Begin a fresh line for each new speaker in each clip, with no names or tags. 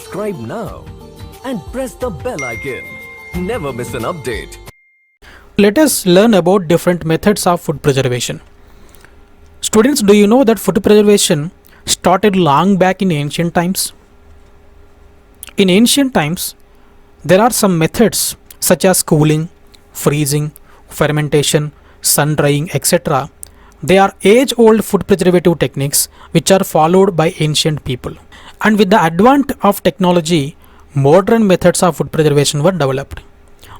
subscribe now and press the bell icon. Never miss an update.
Let us learn about different methods of food preservation. Students, do you know that food preservation started long back in ancient times? In ancient times, there are some methods such as cooling, freezing, fermentation, sun drying, etc. They are age-old food preservative techniques which are followed by ancient people. And with the advent of technology, modern methods of food preservation were developed.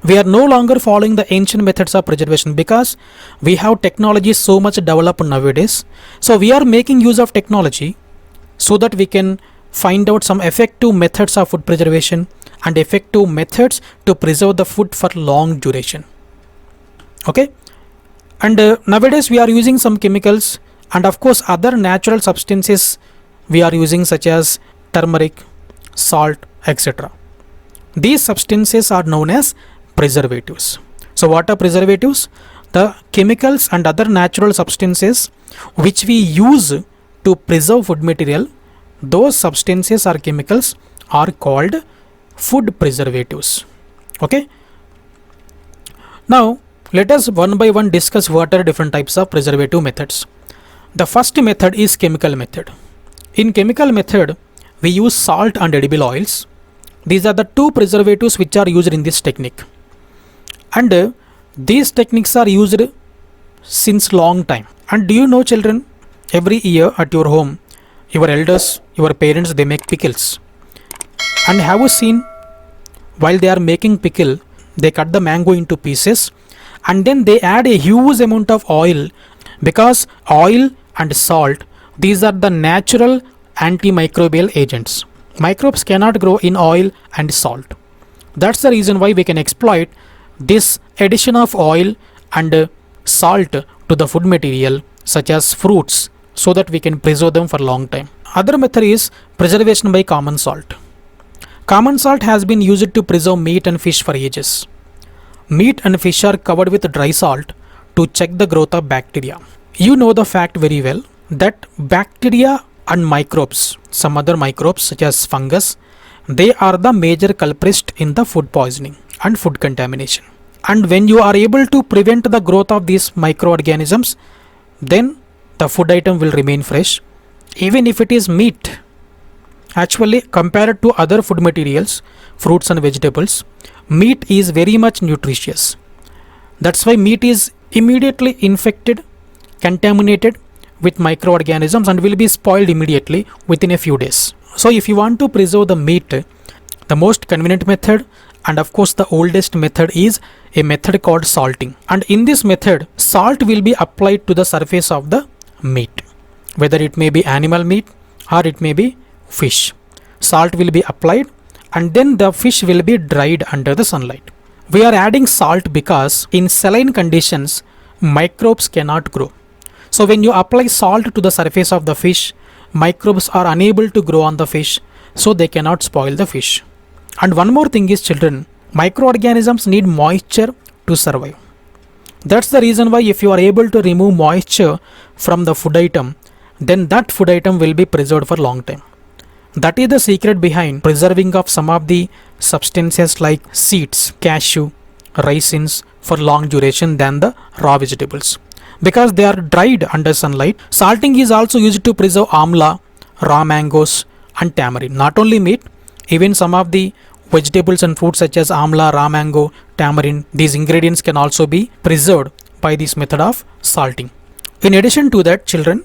We are no longer following the ancient methods of preservation because we have technology so much developed nowadays. So we are making use of technology so that we can find out some effective methods of food preservation and effective methods to preserve the food for long duration. Okay, and nowadays we are using some chemicals and of course other natural substances we are using such as turmeric, salt, etc. These substances are known as preservatives. So what are preservatives? The chemicals and other natural substances which we use to preserve food material, those substances or chemicals are called food preservatives. Okay, now let us one by one discuss what are different types of preservative methods. The first method is chemical method. In chemical method, we use salt and edible oils. These are the two preservatives which are used in this technique. And these techniques are used since long time. And do you know, children, every year at your home, your elders, your parents, they make pickles. And have you seen, while they are making pickle, they cut the mango into pieces and then they add a huge amount of oil, because oil and salt, these are the natural antimicrobial agents. Microbes cannot grow in oil and salt. That's the reason why we can exploit this addition of oil and salt to the food material such as fruits so that we can preserve them for a long time. Other method is preservation by common salt. Common salt has been used to preserve meat and fish for ages. Meat and fish are covered with dry salt to check the growth of bacteria. You know the fact very well that bacteria and microbes, some other microbes such as fungus, they are the major culprits in the food poisoning and food contamination. And when you are able to prevent the growth of these microorganisms, then the food item will remain fresh. Even if it is meat, actually compared to other food materials, fruits and vegetables, meat is very much nutritious. That's why meat is immediately infected, contaminated with microorganisms and will be spoiled immediately within a few days. So if you want to preserve the meat, the most convenient method and of course the oldest method is a method called salting. And in this method, salt will be applied to the surface of the meat, whether it may be animal meat or it may be fish. Salt will be applied and then the fish will be dried under the sunlight. We are adding salt because in saline conditions, microbes cannot grow. So when you apply salt to the surface of the fish, microbes are unable to grow on the fish, so they cannot spoil the fish. And one more thing is, children, microorganisms need moisture to survive. That's the reason why if you are able to remove moisture from the food item, then that food item will be preserved for a long time. That is the secret behind preserving of some of the substances like seeds, cashew, raisins for long duration than the raw vegetables, because they are dried under sunlight. Salting is also used to preserve amla, raw mangoes and tamarind. Not only meat, even some of the vegetables and fruits such as amla, raw mango, tamarind, these ingredients can also be preserved by this method of salting. In addition to that, children,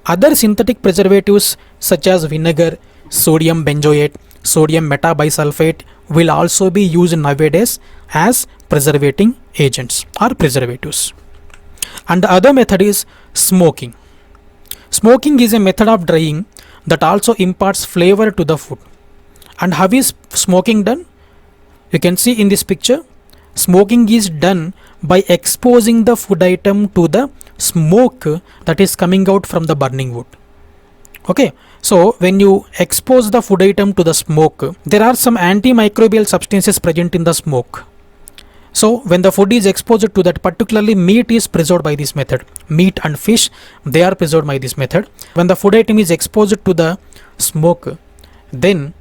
other synthetic preservatives such as vinegar, sodium benzoate, sodium metabisulfate will also be used nowadays as preservating agents or preservatives. And the other method is smoking. Smoking is a method of drying that also imparts flavor to the food. And how is smoking done? You can see in this picture, smoking is done by exposing the food item to the smoke that is coming out from the burning wood. Okay, so when you expose the food item to the smoke, there are some antimicrobial substances present in the smoke. So when the food is exposed to that, particularly meat is preserved by this method. Meat and fish, they are preserved by this method. When the food item is exposed to the smoke, then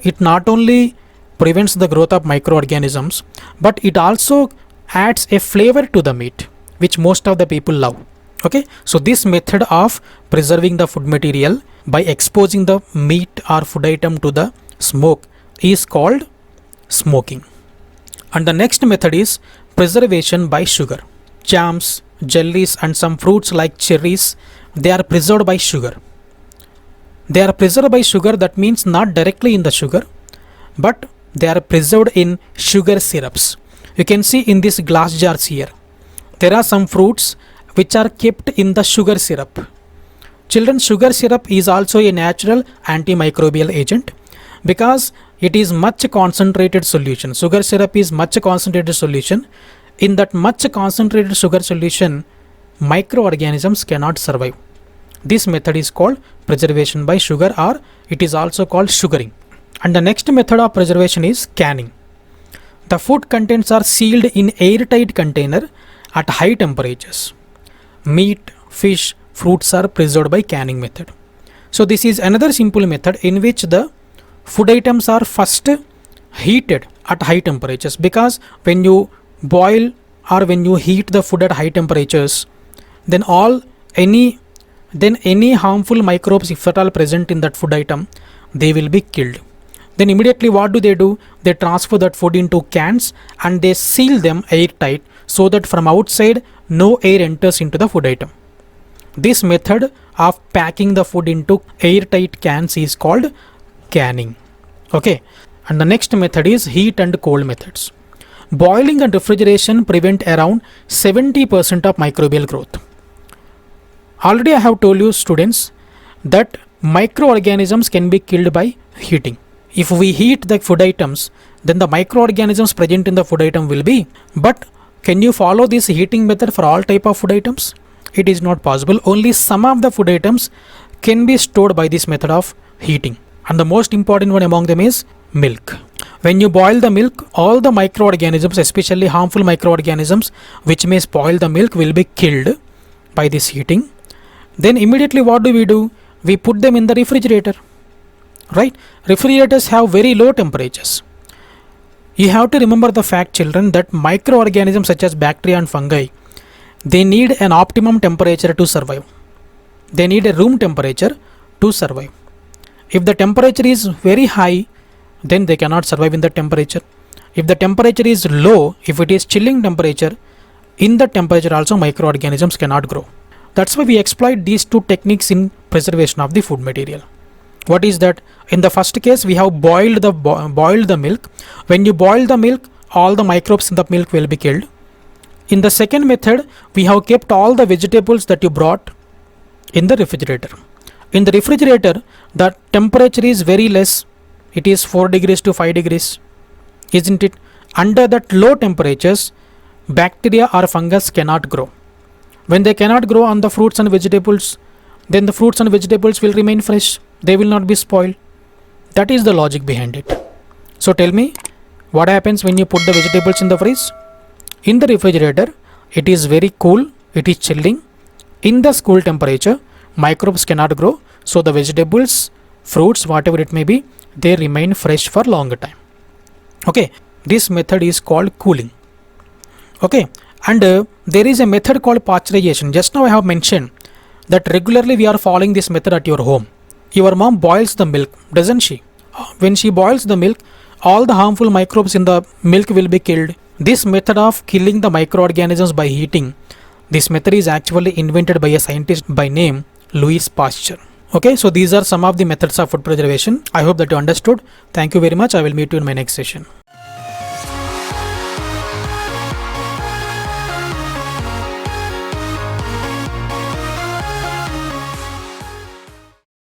it not only prevents the growth of microorganisms, but it also adds a flavor to the meat, which most of the people love. Okay, so this method of preserving the food material by exposing the meat or food item to the smoke is called smoking. And the next method is preservation by sugar. Jams, jellies and some fruits like cherries, they are preserved by sugar. They are preserved by sugar, that means not directly in the sugar, but they are preserved in sugar syrups. You can see in these glass jars here, there are some fruits which are kept in the sugar syrup. Children, sugar syrup is also a natural antimicrobial agent because it is much concentrated solution. Sugar syrup is much concentrated solution. In that much concentrated sugar solution, microorganisms cannot survive. This method is called preservation by sugar, or it is also called sugaring. And the next method of preservation is canning. The food contents are sealed in airtight container at high temperatures. Meat, fish, fruits are preserved by canning method. So this is another simple method in which the food items are first heated at high temperatures, because when you boil or when you heat the food at high temperatures, then any harmful microbes, if at all present in that food item, they will be killed. Then immediately what do? They transfer that food into cans and they seal them airtight so that from outside no air enters into the food item. This method of packing the food into airtight cans is called canning. Okay, and the next method is heat and cold methods. Boiling and refrigeration prevent around 70% of microbial growth. Already I have told you, students, that microorganisms can be killed by heating. If we heat the food items, then the microorganisms present in the food item will be. But can you follow this heating method for all type of food items? It is not possible. Only some of the food items can be stored by this method of heating. And the most important one among them is milk. When you boil the milk, all the microorganisms, especially harmful microorganisms which may spoil the milk, will be killed by this heating. Then immediately what do? We put them in the refrigerator. Right? Refrigerators have very low temperatures. You have to remember the fact, children, that microorganisms such as bacteria and fungi, they need an optimum temperature to survive. They need a room temperature to survive. If the temperature is very high, then they cannot survive in the temperature. If the temperature is low, if it is chilling temperature, in the temperature also microorganisms cannot grow. That's why we exploit these two techniques in preservation of the food material. What is that? In the first case, we have boiled the milk. When you boil the milk, all the microbes in the milk will be killed. In the second method, we have kept all the vegetables that you brought in the refrigerator. In the refrigerator, the temperature is very less. It is 4 degrees to 5 degrees, isn't it? Under that low temperatures, bacteria or fungus cannot grow. When they cannot grow on the fruits and vegetables, then the fruits and vegetables will remain fresh. They will not be spoiled. That is the logic behind it. So tell me, what happens when you put the vegetables in the fridge? In the refrigerator, it is very cool, it is chilling. In the cool temperature, microbes cannot grow. So the vegetables, fruits, whatever it may be, they remain fresh for longer time. Okay, this method is called cooling. Okay, and there is a method called pasteurization. Just now I have mentioned that regularly we are following this method at your home. Your mom boils the milk, doesn't she? When she boils the milk, all the harmful microbes in the milk will be killed. This method of killing the microorganisms by heating, this method is actually invented by a scientist by name Louis Pasteur. Okay, so these are some of the methods of food preservation. I hope that you understood. Thank you very much. I will meet you in my next session.